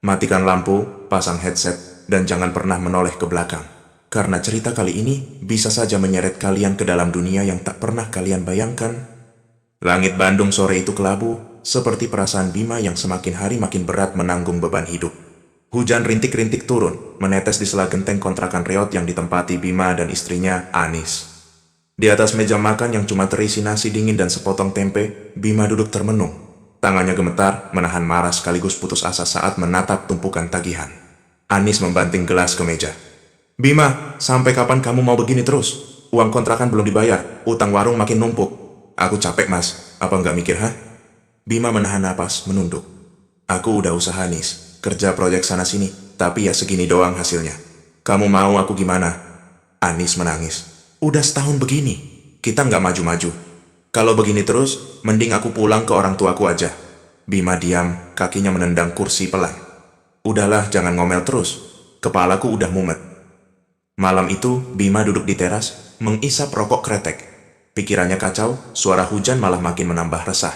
Matikan lampu, pasang headset, dan jangan pernah menoleh ke belakang. Karena cerita kali ini bisa saja menyeret kalian ke dalam dunia yang tak pernah kalian bayangkan. Langit Bandung sore itu kelabu, seperti perasaan Bima yang semakin hari makin berat menanggung beban hidup. Hujan rintik-rintik turun, menetes di sela genteng kontrakan reot yang ditempati Bima dan istrinya, Anis. Di atas meja makan yang cuma terisi nasi dingin dan sepotong tempe, Bima duduk termenung. Tangannya gemetar, menahan marah sekaligus putus asa saat menatap tumpukan tagihan. Anis membanting gelas ke meja. Bima, sampai kapan kamu mau begini terus? Uang kontrakan belum dibayar, utang warung makin numpuk. Aku capek mas, apa nggak mikir hah? Bima menahan napas, menunduk. Aku udah usaha Nis, kerja proyek sana-sini, tapi ya segini doang hasilnya. Kamu mau aku gimana? Anis menangis. Udah setahun begini, kita nggak maju-maju. Kalau begini terus, mending aku pulang ke orang tuaku aja. Bima diam, kakinya menendang kursi pelan. Udahlah, jangan ngomel terus. Kepalaku udah mumet. Malam itu, Bima duduk di teras, mengisap rokok kretek. Pikirannya kacau, suara hujan malah makin menambah resah.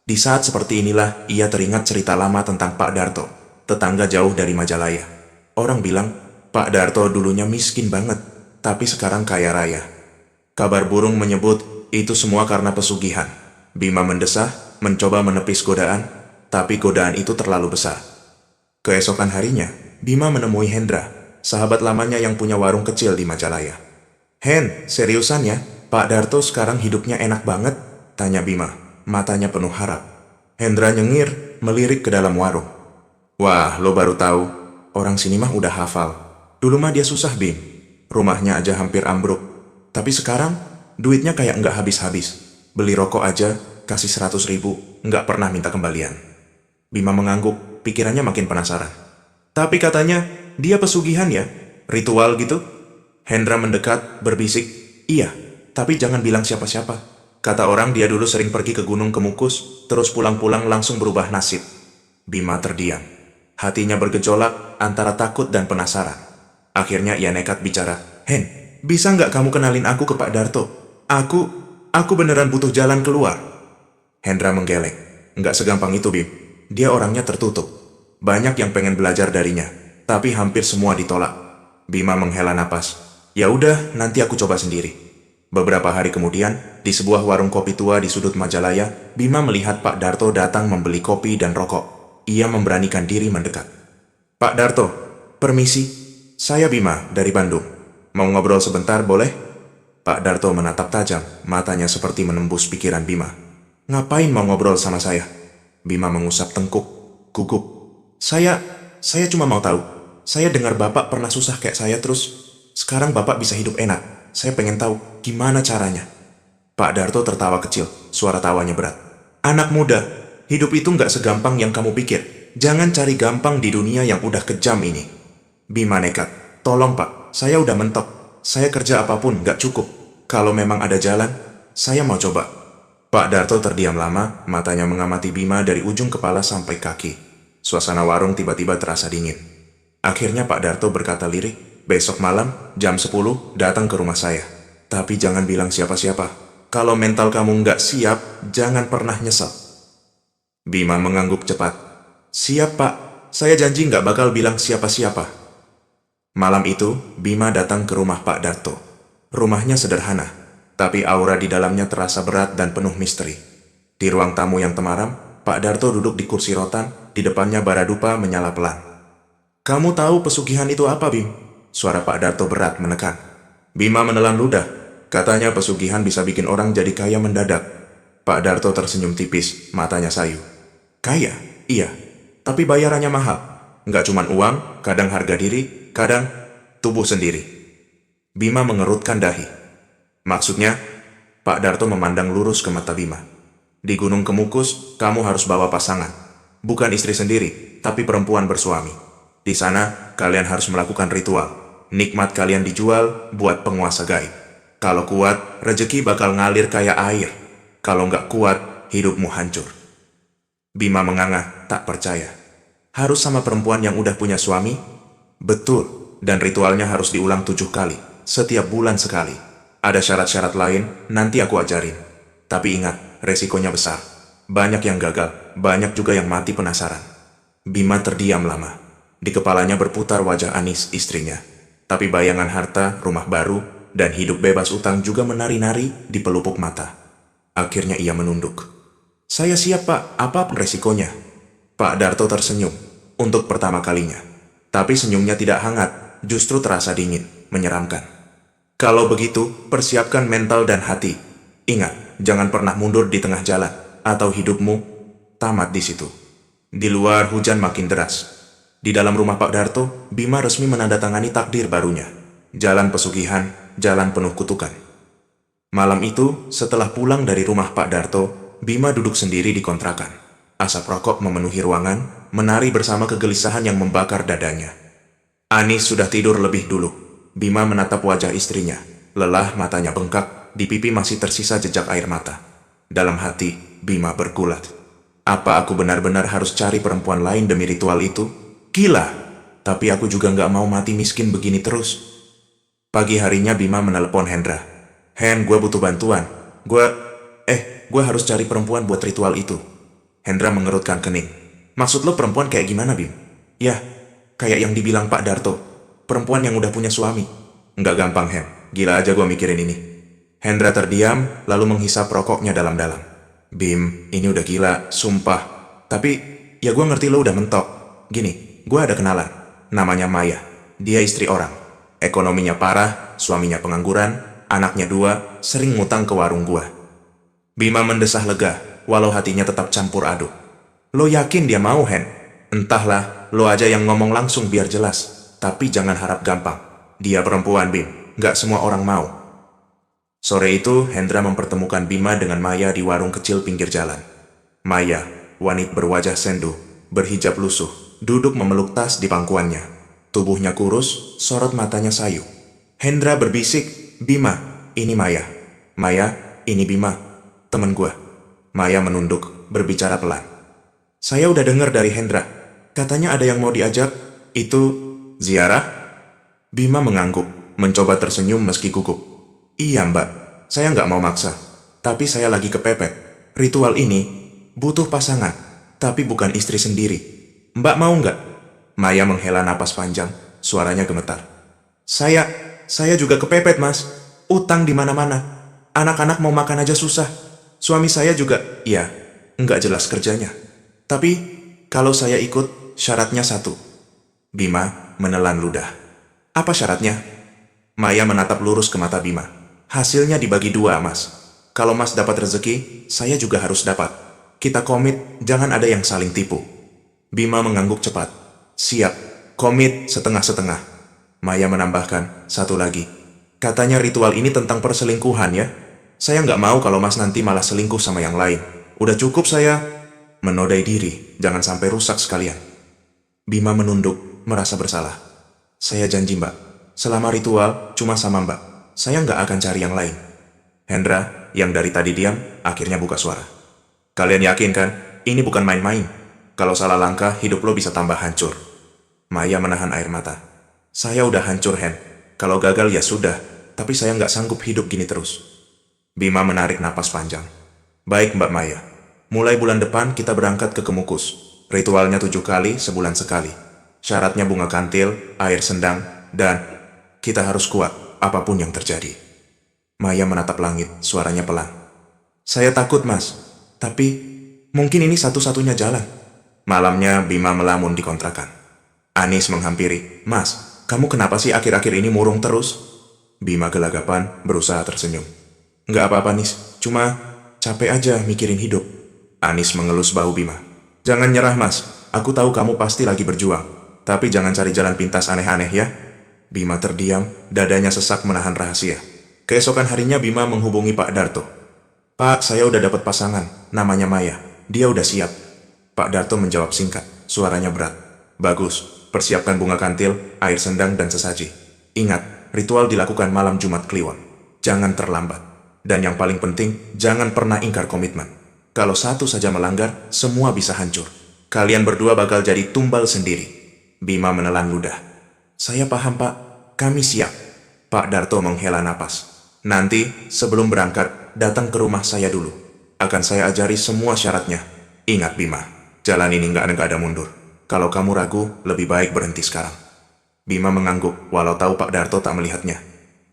Di saat seperti inilah, ia teringat cerita lama tentang Pak Darto, tetangga jauh dari Majalaya. Orang bilang, Pak Darto dulunya miskin banget, tapi sekarang kaya raya. Kabar burung menyebut, itu semua karena pesugihan. Bima mendesah, mencoba menepis godaan, tapi godaan itu terlalu besar. Keesokan harinya, Bima menemui Hendra, sahabat lamanya yang punya warung kecil di Majalaya. Hen, seriusan ya? Pak Darto sekarang hidupnya enak banget? Tanya Bima, matanya penuh harap. Hendra nyengir, melirik ke dalam warung. Wah, lo baru tahu. Orang sini mah udah hafal. Dulu mah dia susah, Bim. Rumahnya aja hampir ambruk. Tapi sekarang, duitnya kayak nggak habis-habis. Beli rokok aja, kasih 100.000, nggak pernah minta kembalian. Bima mengangguk, pikirannya makin penasaran. Tapi katanya, dia pesugihan ya? Ritual gitu? Hendra mendekat, berbisik, iya, tapi jangan bilang siapa-siapa. Kata orang dia dulu sering pergi ke Gunung Kemukus, terus pulang-pulang langsung berubah nasib. Bima terdiam. Hatinya bergejolak antara takut dan penasaran. Akhirnya ia nekat bicara. Hen, bisa nggak kamu kenalin aku ke Pak Darto? Aku beneran butuh jalan keluar. Hendra menggeleng. Nggak segampang itu, Bim. Dia orangnya tertutup. Banyak yang pengen belajar darinya, tapi hampir semua ditolak. Bima menghela napas. Ya udah, nanti aku coba sendiri. Beberapa hari kemudian, di sebuah warung kopi tua di sudut Majalaya, Bima melihat Pak Darto datang membeli kopi dan rokok. Ia memberanikan diri mendekat. Pak Darto, permisi. Saya Bima, dari Bandung. Mau ngobrol sebentar, boleh? Pak Darto menatap tajam, matanya seperti menembus pikiran Bima. Ngapain mau ngobrol sama saya? Bima mengusap tengkuk, gugup. Saya cuma mau tahu. Saya dengar Bapak pernah susah kayak saya terus. Sekarang Bapak bisa hidup enak. Saya pengen tahu gimana caranya. Pak Darto tertawa kecil, suara tawanya berat. Anak muda, hidup itu nggak segampang yang kamu pikir. Jangan cari gampang di dunia yang udah kejam ini. Bima nekat. Tolong Pak, saya udah mentok. Saya kerja apapun nggak cukup. Kalau memang ada jalan, saya mau coba. Pak Darto terdiam lama, matanya mengamati Bima dari ujung kepala sampai kaki. Suasana warung tiba-tiba terasa dingin. Akhirnya Pak Darto berkata lirik, besok malam, jam 10, datang ke rumah saya. Tapi jangan bilang siapa-siapa. Kalau mental kamu nggak siap, jangan pernah nyesel. Bima mengangguk cepat. Siap Pak, saya janji nggak bakal bilang siapa-siapa. Malam itu, Bima datang ke rumah Pak Darto. Rumahnya sederhana, tapi aura di dalamnya terasa berat dan penuh misteri. Di ruang tamu yang temaram, Pak Darto duduk di kursi rotan, di depannya bara dupa menyala pelan. Kamu tahu pesugihan itu apa, Bim? Suara Pak Darto berat menekan. Bima menelan ludah. Katanya pesugihan bisa bikin orang jadi kaya mendadak. Pak Darto tersenyum tipis, matanya sayu. Kaya? Iya. Tapi bayarannya mahal. Nggak cuman uang, kadang harga diri, kadang tubuh sendiri. Bima mengerutkan dahi. Maksudnya, Pak Darto memandang lurus ke mata Bima. Di Gunung Kemukus, kamu harus bawa pasangan. Bukan istri sendiri, tapi perempuan bersuami. Di sana, kalian harus melakukan ritual. Nikmat kalian dijual buat penguasa gaib. Kalau kuat, rejeki bakal ngalir kayak air. Kalau nggak kuat, hidupmu hancur. Bima menganga, tak percaya. Harus sama perempuan yang udah punya suami? Betul, dan ritualnya harus diulang 7 kali, setiap bulan sekali. Ada syarat-syarat lain, nanti aku ajarin. Tapi ingat, resikonya besar. Banyak yang gagal, banyak juga yang mati penasaran. Bima terdiam lama. Di kepalanya berputar wajah Anis, istrinya. Tapi bayangan harta, rumah baru, dan hidup bebas utang juga menari-nari di pelupuk mata. Akhirnya ia menunduk. Saya siap, Pak, apapun resikonya. Pak Darto tersenyum, untuk pertama kalinya. Tapi senyumnya tidak hangat, justru terasa dingin, menyeramkan. Kalau begitu, persiapkan mental dan hati. Ingat, jangan pernah mundur di tengah jalan, atau hidupmu tamat di situ. Di luar hujan makin deras. Di dalam rumah Pak Darto, Bima resmi menandatangani takdir barunya. Jalan pesugihan, jalan penuh kutukan. Malam itu, setelah pulang dari rumah Pak Darto, Bima duduk sendiri di kontrakan. Asap rokok memenuhi ruangan, menari bersama kegelisahan yang membakar dadanya. Anis sudah tidur lebih dulu. Bima menatap wajah istrinya. Lelah, matanya bengkak, di pipi masih tersisa jejak air mata. Dalam hati, Bima bergulat. Apa aku benar-benar harus cari perempuan lain demi ritual itu? Gila! Tapi aku juga nggak mau mati miskin begini terus. Pagi harinya Bima menelepon Hendra. Hen, gue butuh bantuan. Gue harus cari perempuan buat ritual itu. Hendra mengerutkan kening. Maksud lo perempuan kayak gimana, Bim? Ya, kayak yang dibilang Pak Darto. Perempuan yang udah punya suami. Nggak gampang, Hen. Gila aja gue mikirin ini. Hendra terdiam, lalu menghisap rokoknya dalam-dalam. Bim, ini udah gila, sumpah. Tapi, ya gue ngerti lo udah mentok. Gini, gue ada kenalan. Namanya Maya. Dia istri orang. Ekonominya parah, suaminya pengangguran, anaknya 2, sering ngutang ke warung gua. Bima mendesah lega, walau hatinya tetap campur aduk. Lo yakin dia mau, Hen? Entahlah, lo aja yang ngomong langsung biar jelas. Tapi jangan harap gampang. Dia perempuan, Bim. Nggak semua orang mau. Sore itu, Hendra mempertemukan Bima dengan Maya di warung kecil pinggir jalan. Maya, wanita berwajah sendu, berhijab lusuh, duduk memeluk tas di pangkuannya. Tubuhnya kurus, sorot matanya sayu. Hendra berbisik, Bima, ini Maya. Maya, ini Bima, temen gua. Maya menunduk, berbicara pelan. Saya udah dengar dari Hendra. Katanya ada yang mau diajak. Itu ziarah? Bima mengangguk, mencoba tersenyum meski gugup. Iya, Mbak. Saya nggak mau maksa. Tapi saya lagi kepepet. Ritual ini butuh pasangan, tapi bukan istri sendiri. Mbak mau nggak? Maya menghela napas panjang, suaranya gemetar. Saya juga kepepet, Mas. Utang di mana-mana. Anak-anak mau makan aja susah. Suami saya juga, ya, nggak jelas kerjanya. Tapi, kalau saya ikut, syaratnya satu. Bima menelan ludah. Apa syaratnya? Maya menatap lurus ke mata Bima. Hasilnya dibagi 2, Mas. Kalau Mas dapat rezeki, saya juga harus dapat. Kita komit, jangan ada yang saling tipu. Bima mengangguk cepat. Siap, komit setengah-setengah. Maya menambahkan, satu lagi. Katanya ritual ini tentang perselingkuhan ya. Saya nggak mau kalau Mas nanti malah selingkuh sama yang lain. Udah cukup saya menodai diri, jangan sampai rusak sekalian. Bima menunduk, merasa bersalah. Saya janji, Mbak. Selama ritual, cuma sama Mbak. Saya nggak akan cari yang lain. Hendra, yang dari tadi diam, akhirnya buka suara. Kalian yakin kan? Ini bukan main-main. Kalau salah langkah, hidup lo bisa tambah hancur. Maya menahan air mata. Saya udah hancur, Hen. Kalau gagal ya sudah, tapi saya nggak sanggup hidup gini terus. Bima menarik napas panjang. Baik, Mbak Maya. Mulai bulan depan kita berangkat ke Kemukus. Ritualnya 7 kali, sebulan sekali. Syaratnya bunga kantil, air sendang, dan kita harus kuat, apapun yang terjadi. Maya menatap langit, suaranya pelan. Saya takut, Mas. Tapi, mungkin ini satu-satunya jalan. Malamnya, Bima melamun di kontrakan. Anis menghampiri. Mas, kamu kenapa sih akhir-akhir ini murung terus? Bima gelagapan, berusaha tersenyum. Nggak apa-apa, Nis. Cuma capek aja mikirin hidup. Anis mengelus bahu Bima. Jangan nyerah, Mas. Aku tahu kamu pasti lagi berjuang. Tapi jangan cari jalan pintas aneh-aneh ya. Bima terdiam, dadanya sesak menahan rahasia. Keesokan harinya Bima menghubungi Pak Darto. Pak, saya udah dapat pasangan. Namanya Maya. Dia udah siap. Pak Darto menjawab singkat. Suaranya berat. Bagus. Persiapkan bunga kantil, air sendang, dan sesaji. Ingat, ritual dilakukan malam Jumat Kliwon. Jangan terlambat. Dan yang paling penting, jangan pernah ingkar komitmen. Kalau satu saja melanggar, semua bisa hancur. Kalian berdua bakal jadi tumbal sendiri. Bima menelan ludah. Saya paham, Pak. Kami siap. Pak Darto menghela napas. Nanti, sebelum berangkat, datang ke rumah saya dulu. Akan saya ajari semua syaratnya. Ingat, Bima. Jalan ini nggak ada mundur. Kalau kamu ragu, lebih baik berhenti sekarang. Bima mengangguk, walau tahu Pak Darto tak melihatnya.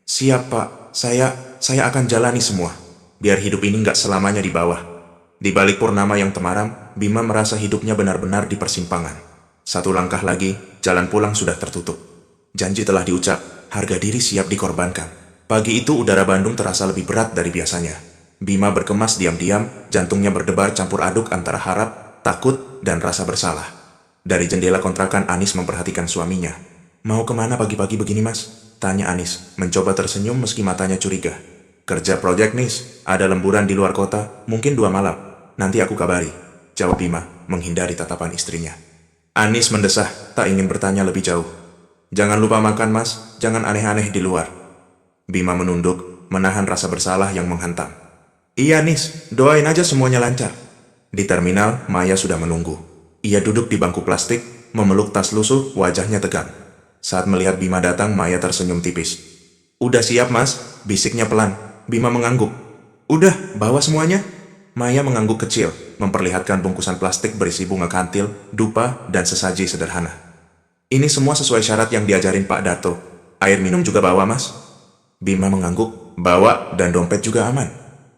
Siap Pak, saya akan jalani semua. Biar hidup ini nggak selamanya di bawah. Di balik purnama yang temaram, Bima merasa hidupnya benar-benar di persimpangan. Satu langkah lagi, jalan pulang sudah tertutup. Janji telah diucap, harga diri siap dikorbankan. Pagi itu udara Bandung terasa lebih berat dari biasanya. Bima berkemas diam-diam, jantungnya berdebar campur aduk antara harap, takut, dan rasa bersalah. Dari jendela kontrakan Anis memperhatikan suaminya. Mau kemana pagi-pagi begini mas? Tanya Anis, mencoba tersenyum meski matanya curiga. Kerja proyek nis, ada lemburan di luar kota, mungkin 2 malam. Nanti aku kabari, jawab Bima, menghindari tatapan istrinya. Anis mendesah, tak ingin bertanya lebih jauh. Jangan lupa makan mas, jangan aneh-aneh di luar. Bima menunduk, menahan rasa bersalah yang menghantam. Iya Nis, doain aja semuanya lancar. Di terminal, Maya sudah menunggu. Ia duduk di bangku plastik, memeluk tas lusuh, wajahnya tegang. Saat melihat Bima datang, Maya tersenyum tipis. Udah siap mas, bisiknya pelan. Bima mengangguk. Udah, bawa semuanya? Maya mengangguk kecil, memperlihatkan bungkusan plastik berisi bunga kantil, dupa, dan sesaji sederhana. Ini semua sesuai syarat yang diajarin Pak Darto. Air minum juga bawa mas? Bima mengangguk, bawa dan dompet juga aman.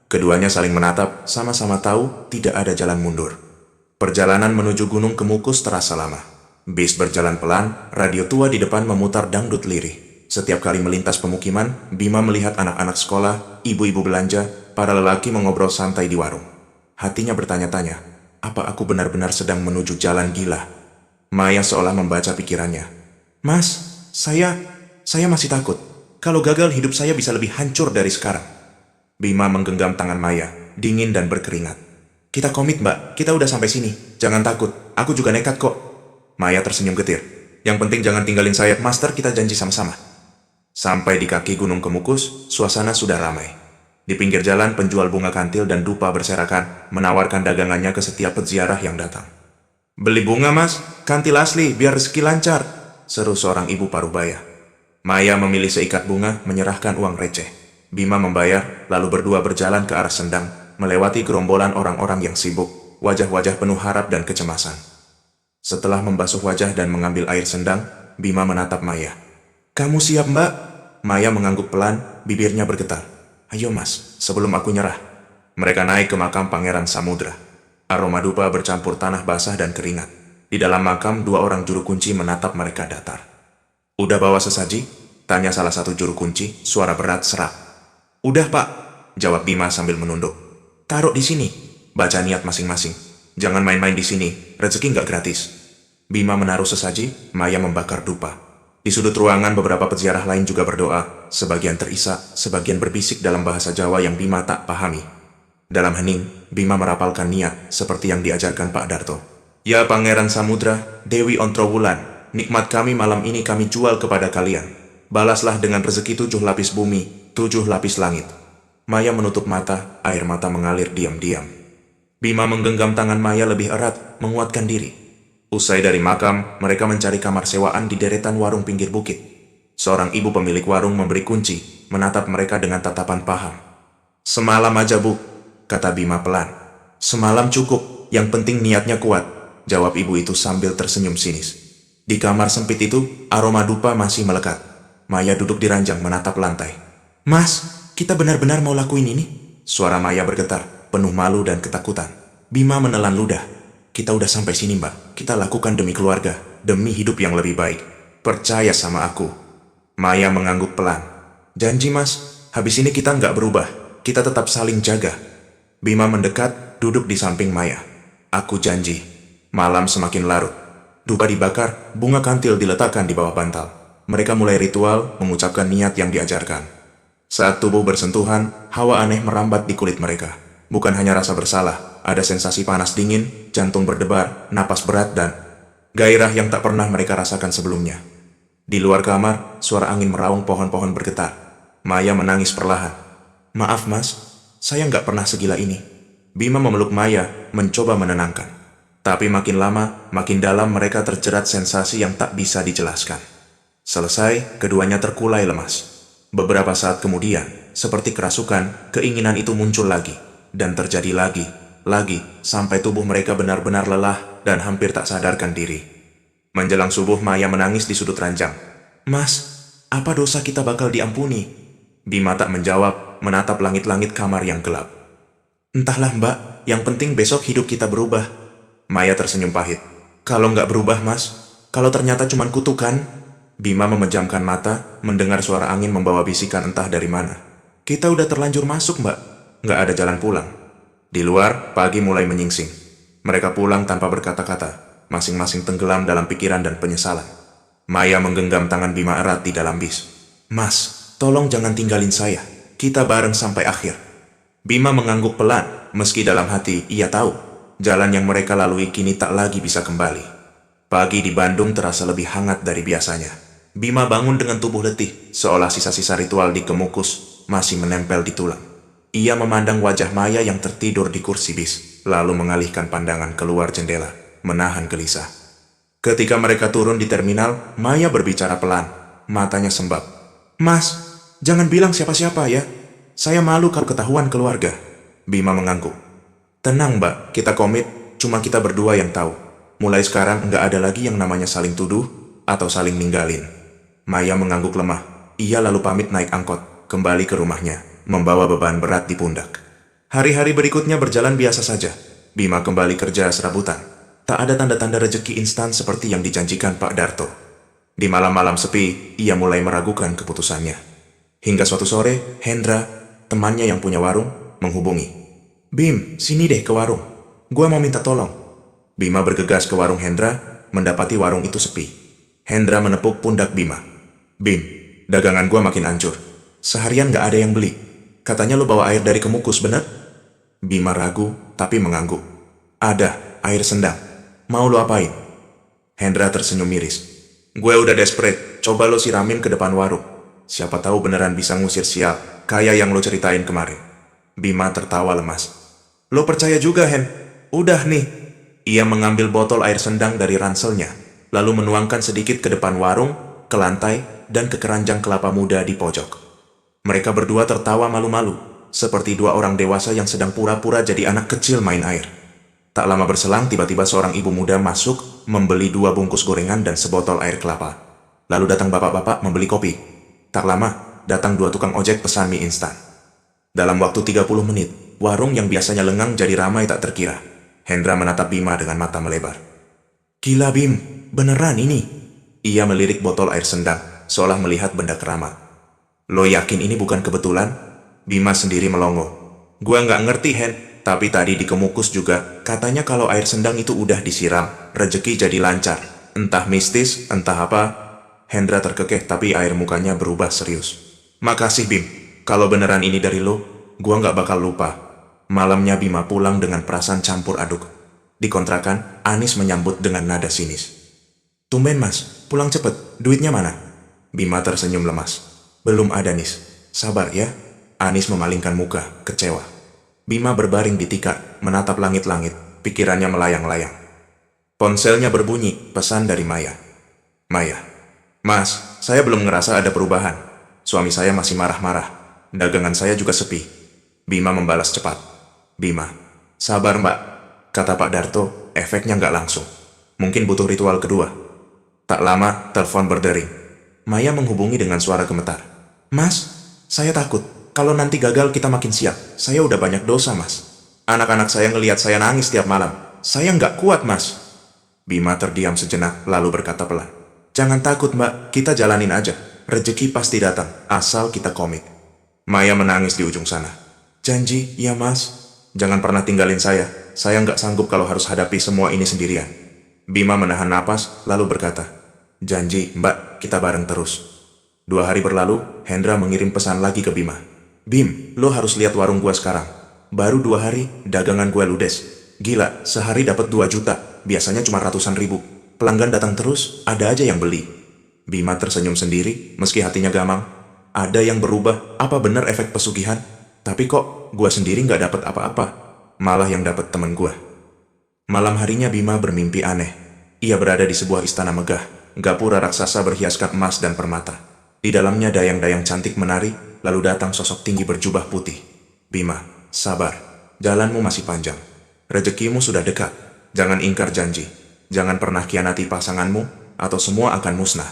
Keduanya saling menatap, sama-sama tahu tidak ada jalan mundur. Perjalanan menuju Gunung Kemukus terasa lama. Bis berjalan pelan, radio tua di depan memutar dangdut lirih. Setiap kali melintas pemukiman, Bima melihat anak-anak sekolah, ibu-ibu belanja, para lelaki mengobrol santai di warung. Hatinya bertanya-tanya, apa aku benar-benar sedang menuju jalan gila? Maya seolah membaca pikirannya. Mas, saya masih takut. Kalau gagal hidup saya bisa lebih hancur dari sekarang. Bima menggenggam tangan Maya, dingin dan berkeringat. Kita komit mbak, kita udah sampai sini. Jangan takut, aku juga nekat kok. Maya tersenyum getir. Yang penting jangan tinggalin saya, Master, kita janji sama-sama. Sampai di kaki Gunung Kemukus, suasana sudah ramai. Di pinggir jalan, penjual bunga kantil dan dupa berserakan, menawarkan dagangannya ke setiap peziarah yang datang. Beli bunga mas, kantil asli, biar rezeki lancar, seru seorang ibu parubaya. Maya memilih seikat bunga, menyerahkan uang receh. Bima membayar, lalu berdua berjalan ke arah Sendang, melewati gerombolan orang-orang yang sibuk, wajah-wajah penuh harap dan kecemasan. Setelah membasuh wajah dan mengambil air Sendang, Bima menatap Maya. Kamu siap mbak? Maya mengangguk pelan, bibirnya bergetar. Ayo mas, sebelum aku nyerah. Mereka naik ke makam Pangeran Samudra. Aroma dupa bercampur tanah basah dan keringat. Di dalam makam, 2 orang juru kunci menatap mereka datar. Udah bawa sesaji? Tanya salah satu juru kunci, suara berat serak. Udah pak, jawab Bima sambil menunduk. Taruh di sini, baca niat masing-masing. Jangan main-main di sini, rezeki nggak gratis. Bima menaruh sesaji, Maya membakar dupa. Di sudut ruangan beberapa peziarah lain juga berdoa, sebagian terisak, sebagian berbisik dalam bahasa Jawa yang Bima tak pahami. Dalam hening, Bima merapalkan niat, seperti yang diajarkan Pak Darto. Ya Pangeran Samudra, Dewi Ontrowulan, nikmat kami malam ini kami jual kepada kalian. Balaslah dengan rezeki 7 lapis bumi, 7 lapis langit. Maya menutup mata, air mata mengalir diam-diam. Bima menggenggam tangan Maya lebih erat, menguatkan diri. Usai dari makam, mereka mencari kamar sewaan di deretan warung pinggir bukit. Seorang ibu pemilik warung memberi kunci, menatap mereka dengan tatapan paham. Semalam aja bu, kata Bima pelan. Semalam cukup, yang penting niatnya kuat, jawab ibu itu sambil tersenyum sinis. Di kamar sempit itu, aroma dupa masih melekat. Maya duduk di ranjang menatap lantai. Mas, kita benar-benar mau lakuin ini? Suara Maya bergetar, penuh malu dan ketakutan. Bima menelan ludah. Kita udah sampai sini mbak, kita lakukan demi keluarga, demi hidup yang lebih baik. Percaya sama aku. Maya mengangguk pelan. Janji mas, habis ini kita nggak berubah, kita tetap saling jaga. Bima mendekat, duduk di samping Maya. Aku janji. Malam semakin larut. Dupa dibakar, bunga kantil diletakkan di bawah bantal. Mereka mulai ritual, mengucapkan niat yang diajarkan. Saat tubuh bersentuhan, hawa aneh merambat di kulit mereka. Bukan hanya rasa bersalah, ada sensasi panas dingin, jantung berdebar, napas berat dan gairah yang tak pernah mereka rasakan sebelumnya. Di luar kamar, suara angin meraung pohon-pohon bergetar. Maya menangis perlahan. Maaf mas, saya nggak pernah segila ini. Bima memeluk Maya, mencoba menenangkan. Tapi makin lama, makin dalam mereka terjerat sensasi yang tak bisa dijelaskan. Selesai, keduanya terkulai lemas. Beberapa saat kemudian, seperti kerasukan, keinginan itu muncul lagi. Dan terjadi lagi, sampai tubuh mereka benar-benar lelah dan hampir tak sadarkan diri. Menjelang subuh, Maya menangis di sudut ranjang. Mas, apa dosa kita bakal diampuni? Bima tak menjawab, menatap langit-langit kamar yang gelap. Entahlah mbak, yang penting besok hidup kita berubah. Maya tersenyum pahit. Kalau nggak berubah mas, kalau ternyata cuma kutukan. Bima memejamkan mata, mendengar suara angin membawa bisikan entah dari mana. Kita udah terlanjur masuk mbak, nggak ada jalan pulang. Di luar, pagi mulai menyingsing. Mereka pulang tanpa berkata-kata, masing-masing tenggelam dalam pikiran dan penyesalan. Maya menggenggam tangan Bima erat di dalam bis. Mas, tolong jangan tinggalin saya. Kita bareng sampai akhir. Bima mengangguk pelan, meski dalam hati ia tahu, jalan yang mereka lalui kini tak lagi bisa kembali. Pagi di Bandung terasa lebih hangat dari biasanya. Bima bangun dengan tubuh letih, seolah sisa-sisa ritual di Kemukus masih menempel di tulang. Ia memandang wajah Maya yang tertidur di kursi bis, lalu mengalihkan pandangan keluar jendela, menahan gelisah. Ketika mereka turun di terminal, Maya berbicara pelan, matanya sembab. Mas, jangan bilang siapa-siapa ya. Saya malu kalau ketahuan keluarga. Bima mengangguk. Tenang mbak, kita komit, cuma kita berdua yang tahu. Mulai sekarang nggak ada lagi yang namanya saling tuduh atau saling ninggalin. Maya mengangguk lemah. Ia lalu pamit naik angkot, kembali ke rumahnya, membawa beban berat di pundak. Hari-hari berikutnya berjalan biasa saja. Bima kembali kerja serabutan. Tak ada tanda-tanda rejeki instan seperti yang dijanjikan Pak Darto. Di malam-malam sepi, ia mulai meragukan keputusannya. Hingga suatu sore, Hendra, temannya yang punya warung, menghubungi. Bim, sini deh ke warung. Gua mau minta tolong. Bima bergegas ke warung Hendra, mendapati warung itu sepi. Hendra menepuk pundak Bima. Bim, dagangan gua makin hancur. Seharian gak ada yang beli. Katanya lu bawa air dari Kemukus, bener? Bima ragu, tapi mengangguk. Ada, air sendang. Mau lu apain? Hendra tersenyum miris. Gue udah desperate, coba lo siramin ke depan warung. Siapa tahu beneran bisa ngusir sial, kayak yang lo ceritain kemarin. Bima tertawa lemas. Lo percaya juga, Hen? Udah nih. Ia mengambil botol air sendang dari ranselnya, lalu menuangkan sedikit ke depan warung, ke lantai, dan ke keranjang kelapa muda di pojok. Mereka berdua tertawa malu-malu, seperti dua orang dewasa yang sedang pura-pura jadi anak kecil main air. Tak lama berselang, tiba-tiba seorang ibu muda masuk, membeli 2 bungkus gorengan dan sebotol air kelapa. Lalu datang bapak-bapak membeli kopi. Tak lama, datang 2 tukang ojek pesan mie instan. Dalam waktu 30 menit, warung yang biasanya lengang jadi ramai tak terkira. Hendra menatap Bima dengan mata melebar. Gila Bim, beneran ini? Ia melirik botol air sendang, seolah melihat benda keramat. Lo yakin ini bukan kebetulan? Bima sendiri melongo. Gua nggak ngerti, Hen. Tapi tadi di Kemukus juga, katanya kalau air sendang itu udah disiram, rejeki jadi lancar. Entah mistis, entah apa. Hendra terkekeh tapi air mukanya berubah serius. Makasih Bim, kalau beneran ini dari lo, gua nggak bakal lupa. Malamnya Bima pulang dengan perasaan campur aduk. Di kontrakan, Anis menyambut dengan nada sinis. Tumben mas, pulang cepet, duitnya mana? Bima tersenyum lemas. Belum ada Nis, sabar ya. Anis memalingkan muka, kecewa. Bima berbaring di tikar, menatap langit-langit, pikirannya melayang-layang. Ponselnya berbunyi, pesan dari Maya. Maya, Mas, saya belum ngerasa ada perubahan. Suami saya masih marah-marah. Dagangan saya juga sepi. Bima membalas cepat. Bima, sabar mbak, kata Pak Darto, efeknya nggak langsung. Mungkin butuh ritual kedua. Tak lama, telepon berdering. Maya menghubungi dengan suara gemetar. Mas, saya takut. Kalau nanti gagal kita makin siap. Saya udah banyak dosa, mas. Anak-anak saya ngelihat saya nangis tiap malam. Saya nggak kuat, mas. Bima terdiam sejenak, lalu berkata pelan. Jangan takut, mbak. Kita jalanin aja. Rezeki pasti datang, asal kita komit. Maya menangis di ujung sana. Janji, ya mas. Jangan pernah tinggalin saya. Saya nggak sanggup kalau harus hadapi semua ini sendirian. Bima menahan napas, lalu berkata. Janji, mbak, kita bareng terus. 2 hari berlalu, Hendra mengirim pesan lagi ke Bima. Bim, lo harus lihat warung gua sekarang. Baru 2 hari, dagangan gua ludes. Gila, sehari dapat 2 juta. Biasanya cuma ratusan ribu. Pelanggan datang terus, ada aja yang beli. Bima tersenyum sendiri, meski hatinya gamang. Ada yang berubah, apa benar efek pesugihan? Tapi kok, gua sendiri nggak dapat apa-apa. Malah yang dapat temen gua. Malam harinya Bima bermimpi aneh. Ia berada di sebuah istana megah. Gapura raksasa berhiaskan emas dan permata. Di dalamnya dayang-dayang cantik menari, lalu datang sosok tinggi berjubah putih. Bima, sabar. Jalanmu masih panjang. Rezekimu sudah dekat. Jangan ingkar janji. Jangan pernah khianati pasanganmu, atau semua akan musnah.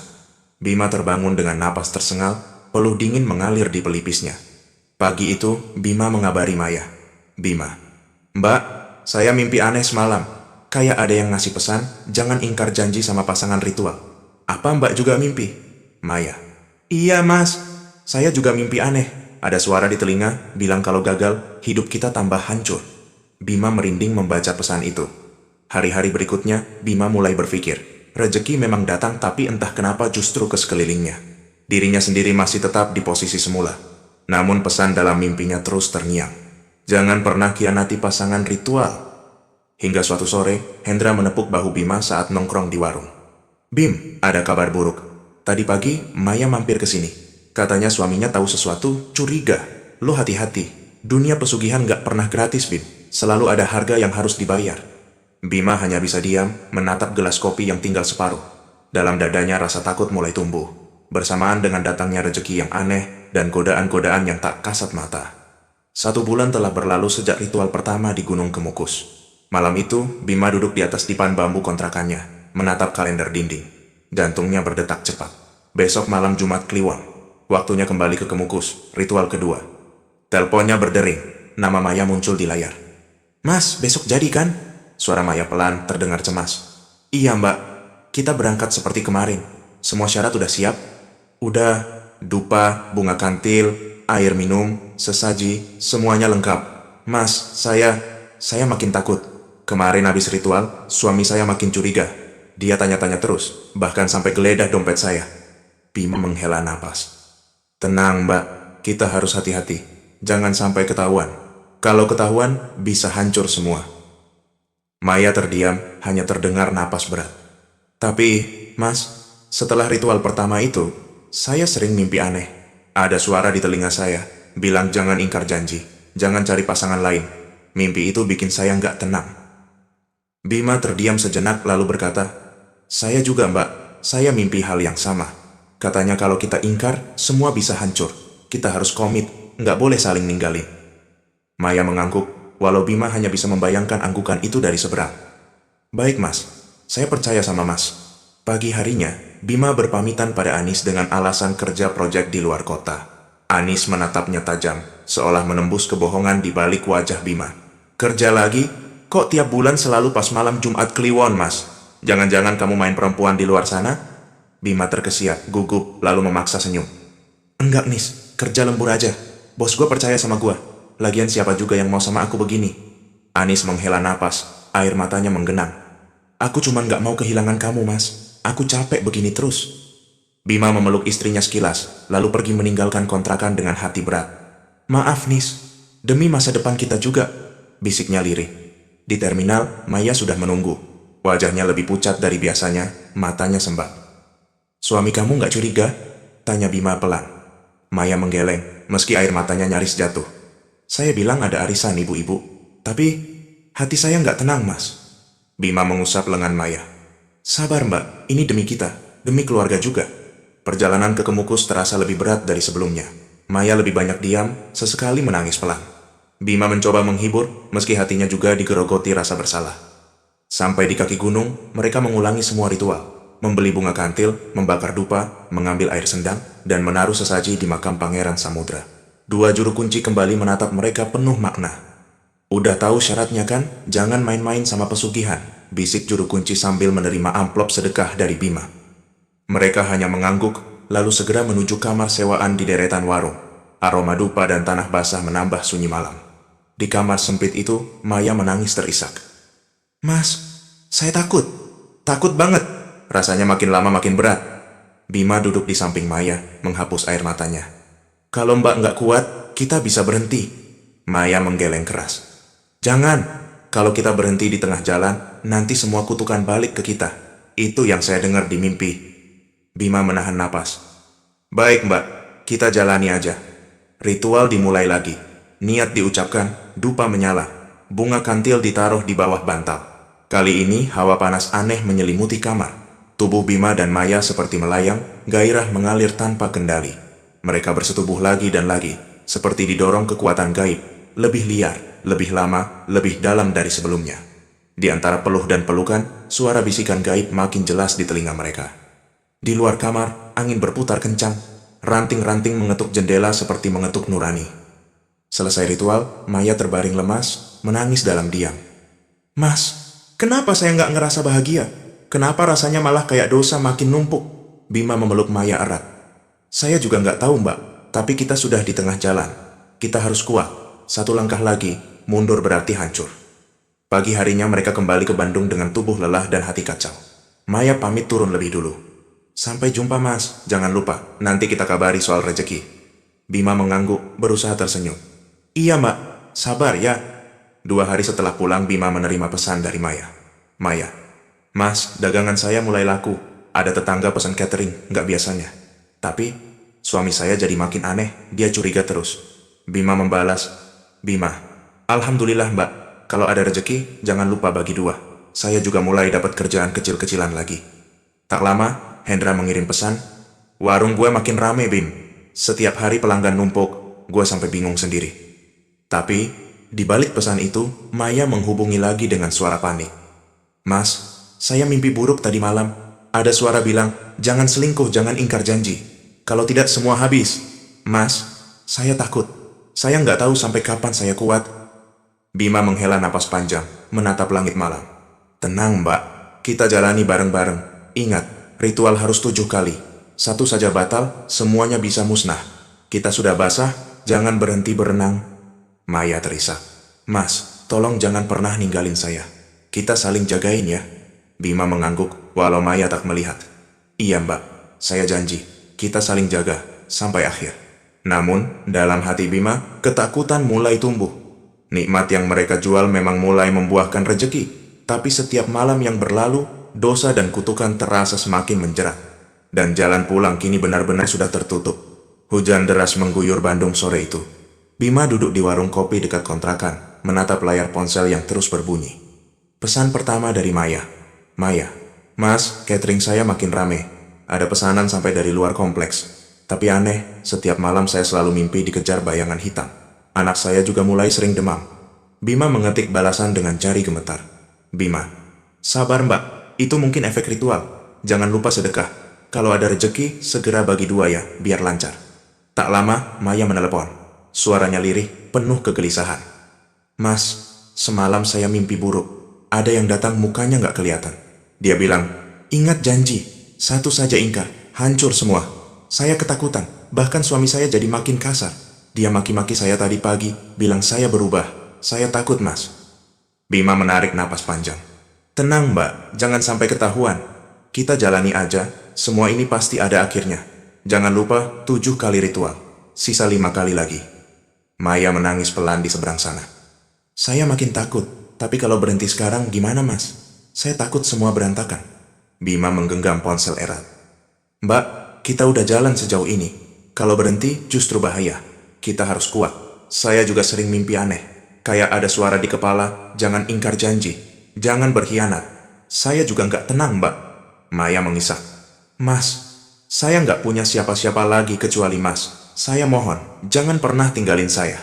Bima terbangun dengan napas tersengal, peluh dingin mengalir di pelipisnya. Pagi itu, Bima mengabari Maya. Bima, "Mbak, saya mimpi aneh semalam. Kayak ada yang ngasih pesan, jangan ingkar janji sama pasangan ritual. Apa Mbak juga mimpi?" Maya, "Iya Mas, saya juga mimpi aneh. Ada suara di telinga, bilang kalau gagal, hidup kita tambah hancur." Bima merinding membaca pesan itu. Hari-hari berikutnya, Bima mulai berpikir, rezeki memang datang tapi entah kenapa justru ke sekelilingnya. Dirinya sendiri masih tetap di posisi semula. Namun pesan dalam mimpinya terus terngiang. Jangan pernah khianati pasangan ritual. Hingga suatu sore, Hendra menepuk bahu Bima saat nongkrong di warung. "Bim, ada kabar buruk. Tadi pagi, Maya mampir ke sini. Katanya suaminya tahu sesuatu, curiga. Lo hati-hati. Dunia pesugihan gak pernah gratis, Bim. Selalu ada harga yang harus dibayar." Bima hanya bisa diam, menatap gelas kopi yang tinggal separuh. Dalam dadanya rasa takut mulai tumbuh, bersamaan dengan datangnya rezeki yang aneh dan godaan-godaan yang tak kasat mata. 1 bulan telah berlalu sejak ritual pertama di Gunung Kemukus. Malam itu, Bima duduk di atas dipan bambu kontrakannya, menatap kalender dinding. Jantungnya berdetak cepat. Besok malam Jumat Kliwon. Waktunya kembali ke Kemukus, ritual kedua. Teleponnya berdering, nama Maya muncul di layar. "Mas, besok jadi kan?" Suara Maya pelan terdengar cemas. "Iya Mbak, kita berangkat seperti kemarin. Semua syarat udah siap? Udah, dupa, bunga kantil, air minum, sesaji, semuanya lengkap. Mas, saya makin takut. Kemarin habis ritual, suami saya makin curiga. Dia tanya-tanya terus, bahkan sampai geledah dompet saya." Bima menghela napas. "Tenang Mbak, kita harus hati-hati. Jangan sampai ketahuan. Kalau ketahuan, bisa hancur semua." Maya terdiam, hanya terdengar napas berat. "Tapi, Mas, setelah ritual pertama itu, saya sering mimpi aneh. Ada suara di telinga saya, bilang jangan ingkar janji, jangan cari pasangan lain. Mimpi itu bikin saya nggak tenang." Bima terdiam sejenak lalu berkata, "Saya juga Mbak, saya mimpi hal yang sama. Katanya kalau kita ingkar, semua bisa hancur. Kita harus komit, nggak boleh saling ninggalin." Maya mengangguk, walau Bima hanya bisa membayangkan anggukan itu dari seberang. "Baik Mas, saya percaya sama Mas." Pagi harinya, Bima berpamitan pada Anis dengan alasan kerja proyek di luar kota. Anis menatapnya tajam, seolah menembus kebohongan di balik wajah Bima. "Kerja lagi? Kok tiap bulan selalu pas malam Jumat Kliwon, Mas? Jangan-jangan kamu main perempuan di luar sana?" Bima terkesiap, gugup, lalu memaksa senyum. "Enggak, Nis, kerja lembur aja. Bos gue percaya sama gue. Lagian siapa juga yang mau sama aku begini?" Anis menghela napas, air matanya menggenang. "Aku cuma nggak mau kehilangan kamu, Mas. Aku capek begini terus." Bima memeluk istrinya sekilas, lalu pergi meninggalkan kontrakan dengan hati berat. "Maaf, Nis. Demi masa depan kita juga," bisiknya lirih. Di terminal, Maya sudah menunggu. Wajahnya lebih pucat dari biasanya, matanya sembab. "Suami kamu nggak curiga?" tanya Bima pelan. Maya menggeleng, meski air matanya nyaris jatuh. "Saya bilang ada arisan ibu-ibu, tapi hati saya nggak tenang, Mas." Bima mengusap lengan Maya. "Sabar Mbak, ini demi kita, demi keluarga juga." Perjalanan ke Kemukus terasa lebih berat dari sebelumnya. Maya lebih banyak diam, sesekali menangis pelan. Bima mencoba menghibur, meski hatinya juga digerogoti rasa bersalah. Sampai di kaki gunung, mereka mengulangi semua ritual. Membeli bunga kantil, membakar dupa, mengambil air sendang, dan menaruh sesaji di makam Pangeran Samudra. 2 juru kunci kembali menatap mereka penuh makna. "Udah tahu syaratnya kan? Jangan main-main sama pesugihan," bisik juru kunci sambil menerima amplop sedekah dari Bima. Mereka hanya mengangguk, lalu segera menuju kamar sewaan di deretan warung. Aroma dupa dan tanah basah menambah sunyi malam. Di kamar sempit itu, Maya menangis terisak. "Mas, saya takut. Takut banget." Rasanya makin lama makin berat. Bima duduk di samping Maya, menghapus air matanya. "Kalau Mbak nggak kuat, kita bisa berhenti." Maya menggeleng keras. "Jangan. Kalau kita berhenti di tengah jalan, nanti semua kutukan balik ke kita. Itu yang saya dengar di mimpi." Bima menahan napas. "Baik Mbak, kita jalani aja." Ritual dimulai lagi. Niat diucapkan, dupa menyala. Bunga kantil ditaruh di bawah bantal. Kali ini hawa panas aneh menyelimuti kamar. Tubuh Bima dan Maya seperti melayang, gairah mengalir tanpa kendali. Mereka bersetubuh lagi dan lagi, seperti didorong kekuatan gaib, lebih liar, lebih lama, lebih dalam dari sebelumnya. Di antara peluh dan pelukan, suara bisikan gaib makin jelas di telinga mereka. Di luar kamar, angin berputar kencang, ranting-ranting mengetuk jendela seperti mengetuk nurani. Selesai ritual, Maya terbaring lemas, menangis dalam diam. Mas, kenapa saya nggak ngerasa bahagia? Kenapa rasanya malah kayak dosa makin numpuk? Bima memeluk Maya erat. Saya juga nggak tahu mbak, tapi kita sudah di tengah jalan. Kita harus kuat. Satu langkah lagi, mundur berarti hancur. Pagi harinya mereka kembali ke Bandung dengan tubuh lelah dan hati kacau. Maya pamit turun lebih dulu. Sampai jumpa mas, jangan lupa, nanti kita kabari soal rezeki. Bima mengangguk, berusaha tersenyum. Iya mbak, sabar ya. 2 hari setelah pulang, Bima menerima pesan dari Maya. Maya, mas, dagangan saya mulai laku. Ada tetangga pesan catering, nggak biasanya. Tapi, suami saya jadi makin aneh, dia curiga terus. Bima membalas, Bima, alhamdulillah mbak. Kalau ada rezeki, jangan lupa bagi 2. Saya juga mulai dapat kerjaan kecil-kecilan lagi. Tak lama, Hendra mengirim pesan, warung gue makin rame, Bim. Setiap hari pelanggan numpuk, gue sampai bingung sendiri. Tapi, di balik pesan itu, Maya menghubungi lagi dengan suara panik. Mas, saya mimpi buruk tadi malam. Ada suara bilang, jangan selingkuh, jangan ingkar janji. Kalau tidak semua habis. Mas, saya takut. Saya nggak tahu sampai kapan saya kuat. Bima menghela napas panjang, menatap langit malam. Tenang mbak, kita jalani bareng-bareng. Ingat, ritual harus 7 kali. 1 saja batal, semuanya bisa musnah. Kita sudah basah, jangan berhenti berenang. Maya terisak. Mas, tolong jangan pernah ninggalin saya. Kita saling jagain ya. Bima mengangguk, walau Maya tak melihat. Iya mbak, saya janji. Kita saling jaga, sampai akhir. Namun, dalam hati Bima, ketakutan mulai tumbuh. Nikmat yang mereka jual memang mulai membuahkan rezeki, tapi setiap malam yang berlalu, dosa dan kutukan terasa semakin menjerat. Dan jalan pulang kini benar-benar sudah tertutup. Hujan deras mengguyur Bandung sore itu. Bima duduk di warung kopi dekat kontrakan, menatap layar ponsel yang terus berbunyi. Pesan pertama dari Maya. Maya, mas, catering saya makin rame. Ada pesanan sampai dari luar kompleks. Tapi aneh, setiap malam saya selalu mimpi dikejar bayangan hitam. Anak saya juga mulai sering demam. Bima mengetik balasan dengan jari gemetar. Bima, sabar mbak, itu mungkin efek ritual. Jangan lupa sedekah. Kalau ada rezeki, segera bagi 2 ya, biar lancar. Tak lama, Maya menelepon. Suaranya lirih, penuh kegelisahan. Mas, semalam saya mimpi buruk. Ada yang datang mukanya nggak kelihatan. Dia bilang, ingat janji, 1 saja ingkar, hancur semua. Saya ketakutan, bahkan suami saya jadi makin kasar. Dia maki-maki saya tadi pagi, bilang saya berubah. Saya takut, mas. Bima menarik napas panjang. Tenang, mbak, jangan sampai ketahuan. Kita jalani aja, semua ini pasti ada akhirnya. Jangan lupa 7 kali ritual, sisa 5 kali lagi. Maya menangis pelan di seberang sana. Saya makin takut, tapi kalau berhenti sekarang gimana, mas? Saya takut semua berantakan. Bima menggenggam ponsel erat. Mbak, kita udah jalan sejauh ini. Kalau berhenti justru bahaya. Kita harus kuat. Saya juga sering mimpi aneh. Kayak ada suara di kepala, jangan ingkar janji. Jangan berkhianat. Saya juga nggak tenang, mbak. Maya mengisak. Mas, saya nggak punya siapa-siapa lagi kecuali mas. Saya mohon, jangan pernah tinggalin saya.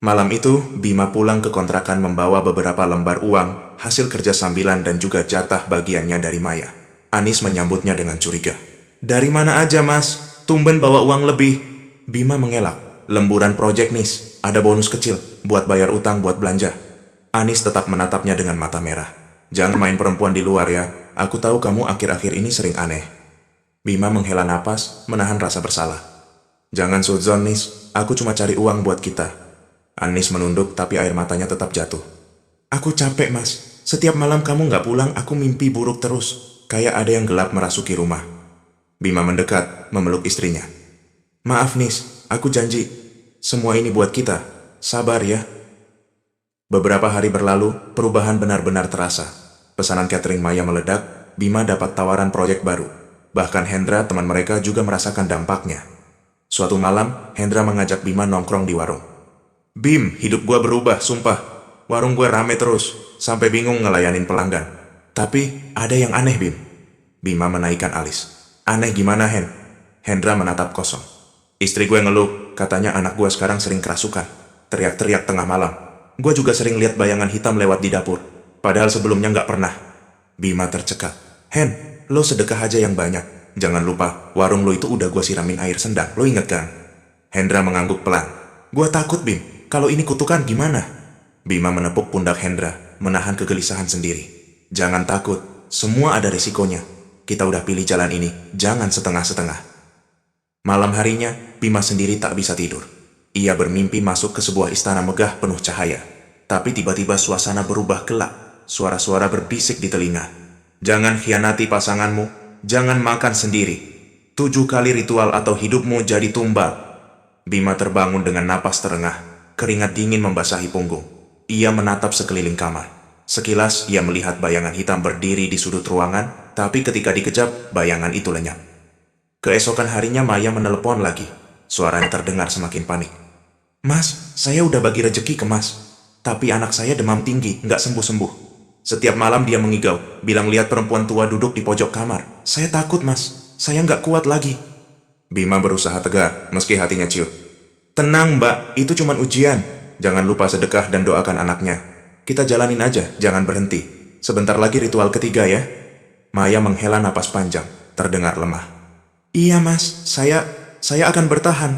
Malam itu, Bima pulang ke kontrakan membawa beberapa lembar uang, hasil kerja sambilan dan juga jatah bagiannya dari Maya. Anis menyambutnya dengan curiga. Dari mana aja, mas? Tumben bawa uang lebih. Bima mengelak. Lemburan project nis, ada bonus kecil, buat bayar utang buat belanja. Anis tetap menatapnya dengan mata merah. Jangan main perempuan di luar ya, aku tahu kamu akhir-akhir ini sering aneh. Bima menghela napas, menahan rasa bersalah. Jangan sudzon nis, aku cuma cari uang buat kita. Anis menunduk tapi air matanya tetap jatuh. Aku capek mas, setiap malam kamu nggak pulang aku mimpi buruk terus. Kayak ada yang gelap merasuki rumah. Bima mendekat, memeluk istrinya. Maaf Nis, aku janji. Semua ini buat kita. Sabar ya. Beberapa hari berlalu, perubahan benar-benar terasa. Pesanan catering Maya meledak, Bima dapat tawaran proyek baru. Bahkan Hendra, teman mereka, juga merasakan dampaknya. Suatu malam, Hendra mengajak Bima nongkrong di warung. Bim, hidup gua berubah, sumpah. Warung gue rame terus, sampai bingung ngelayanin pelanggan. Tapi, ada yang aneh, Bim. Bima menaikkan alis. Aneh gimana, Hen? Hendra menatap kosong. Istri gue ngeluh, katanya anak gue sekarang sering kerasukan. Teriak-teriak tengah malam. Gue juga sering lihat bayangan hitam lewat di dapur. Padahal sebelumnya nggak pernah. Bima tercekat. Hen, lo sedekah aja yang banyak. Jangan lupa, warung lo itu udah gua siramin air sendang, lo inget kan? Hendra mengangguk pelan. Gua takut, Bim. Kalau ini kutukan gimana? Bima menepuk pundak Hendra, menahan kegelisahan sendiri. Jangan takut, semua ada resikonya. Kita udah pilih jalan ini, jangan setengah-setengah. Malam harinya, Bima sendiri tak bisa tidur. Ia bermimpi masuk ke sebuah istana megah penuh cahaya. Tapi tiba-tiba suasana berubah gelap. Suara-suara berbisik di telinga. Jangan khianati pasanganmu, jangan makan sendiri. 7 kali ritual atau hidupmu jadi tumbal. Bima terbangun dengan napas terengah, keringat dingin membasahi punggung. Ia menatap sekeliling kamar. Sekilas ia melihat bayangan hitam berdiri di sudut ruangan, tapi ketika dikejap, bayangan itu lenyap. Keesokan harinya Maya menelepon lagi. Suaranya terdengar semakin panik. Mas, saya udah bagi rejeki ke Mas. Tapi anak saya demam tinggi, nggak sembuh-sembuh. Setiap malam dia mengigau, bilang lihat perempuan tua duduk di pojok kamar. Saya takut, Mas. Saya nggak kuat lagi. Bima berusaha tegar, meski hatinya ciut. Tenang, Mbak. Itu cuma ujian. Jangan lupa sedekah dan doakan anaknya. Kita jalanin aja, jangan berhenti. Sebentar lagi ritual ketiga ya. Maya menghela napas panjang, terdengar lemah. Iya, Mas. Saya akan bertahan.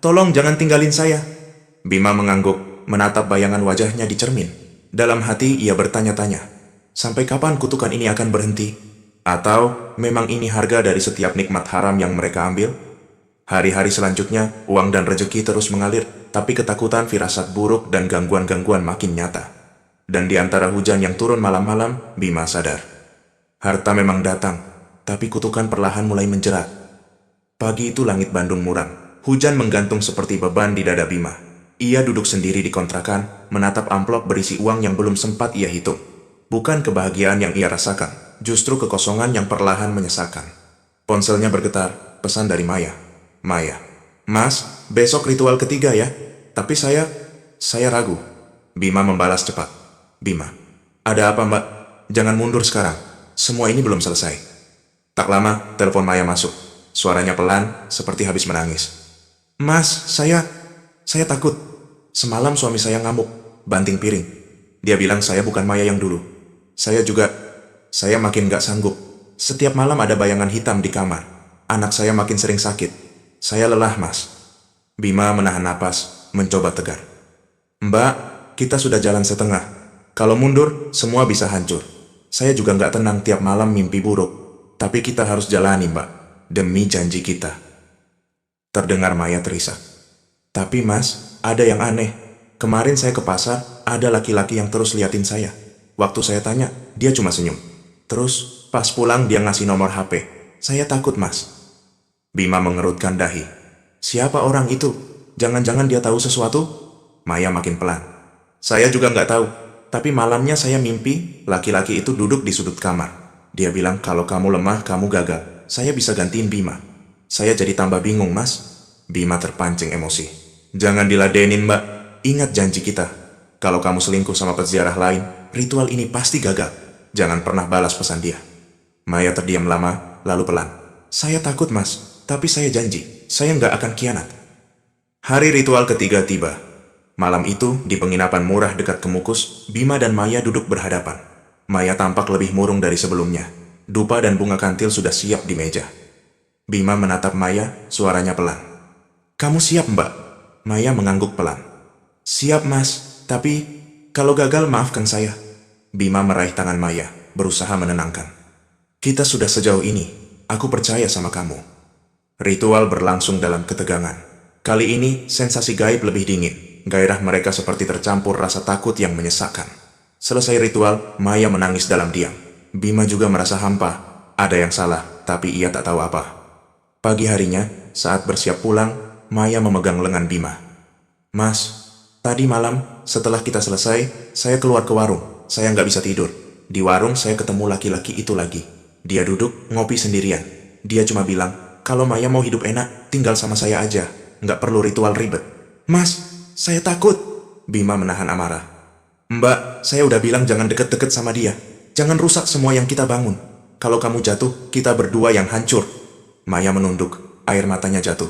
Tolong jangan tinggalin saya. Bima mengangguk, menatap bayangan wajahnya di cermin. Dalam hati ia bertanya-tanya. Sampai kapan kutukan ini akan berhenti? Atau memang ini harga dari setiap nikmat haram yang mereka ambil? Hari-hari selanjutnya, uang dan rejeki terus mengalir, tapi ketakutan, firasat buruk, dan gangguan-gangguan makin nyata. Dan di antara hujan yang turun malam-malam, Bima sadar. Harta memang datang, tapi kutukan perlahan mulai menjerat. Pagi itu langit Bandung muram, hujan menggantung seperti beban di dada Bima. Ia duduk sendiri di kontrakan, menatap amplop berisi uang yang belum sempat ia hitung. Bukan kebahagiaan yang ia rasakan, justru kekosongan yang perlahan menyesakan. Ponselnya bergetar, pesan dari Maya. Maya, Mas, besok ritual ketiga ya. Tapi saya ragu. Bima membalas cepat. Bima, ada apa Mbak? Jangan mundur sekarang. Semua ini belum selesai. Tak lama, telepon Maya masuk. Suaranya pelan, seperti habis menangis. Mas, saya takut. Semalam suami saya ngamuk, banting piring. Dia bilang saya bukan Maya yang dulu. Saya makin gak sanggup. Setiap malam ada bayangan hitam di kamar. Anak saya makin sering sakit. Saya lelah, Mas. Bima menahan napas, mencoba tegar. Mbak, kita sudah jalan setengah. Kalau mundur, semua bisa hancur. Saya juga gak tenang tiap malam mimpi buruk. Tapi kita harus jalani, Mbak. Demi janji kita. Terdengar Maya terisak. Tapi Mas, ada yang aneh. Kemarin saya ke pasar, ada laki-laki yang terus liatin saya. Waktu saya tanya, dia cuma senyum. Terus, pas pulang dia ngasih nomor HP. Saya takut, Mas. Bima mengerutkan dahi. Siapa orang itu? Jangan-jangan dia tahu sesuatu? Maya makin pelan. Saya juga nggak tahu. Tapi malamnya saya mimpi, laki-laki itu duduk di sudut kamar. Dia bilang kalau kamu lemah, kamu gagal. Saya bisa gantiin Bima. Saya jadi tambah bingung, Mas. Bima terpancing emosi. Jangan diladenin, Mbak. Ingat janji kita. Kalau kamu selingkuh sama peziarah lain, ritual ini pasti gagal. Jangan pernah balas pesan dia. Maya terdiam lama, lalu pelan. Saya takut, Mas. Tapi saya janji, saya nggak akan khianat. Hari ritual ketiga tiba. Malam itu, di penginapan murah dekat Kemukus, Bima dan Maya duduk berhadapan. Maya tampak lebih murung dari sebelumnya. Dupa dan bunga kantil sudah siap di meja. Bima menatap Maya, suaranya pelan. Kamu siap, Mbak? Maya mengangguk pelan. Siap, Mas. Tapi, kalau gagal maafkan saya. Bima meraih tangan Maya, berusaha menenangkan. Kita sudah sejauh ini. Aku percaya sama kamu. Ritual berlangsung dalam ketegangan. Kali ini, sensasi gaib lebih dingin. Gairah mereka seperti tercampur rasa takut yang menyesakkan. Selesai ritual, Maya menangis dalam diam. Bima juga merasa hampa. Ada yang salah, tapi ia tak tahu apa. Pagi harinya, saat bersiap pulang, Maya memegang lengan Bima. Mas, tadi malam, setelah kita selesai, saya keluar ke warung. Saya nggak bisa tidur. Di warung saya ketemu laki-laki itu lagi. Dia duduk, ngopi sendirian. Dia cuma bilang, kalau Maya mau hidup enak, tinggal sama saya aja. Nggak perlu ritual ribet. Mas, saya takut. Bima menahan amarah. Mbak, saya udah bilang jangan deket-deket sama dia. Jangan rusak semua yang kita bangun. Kalau kamu jatuh, kita berdua yang hancur. Maya menunduk, air matanya jatuh.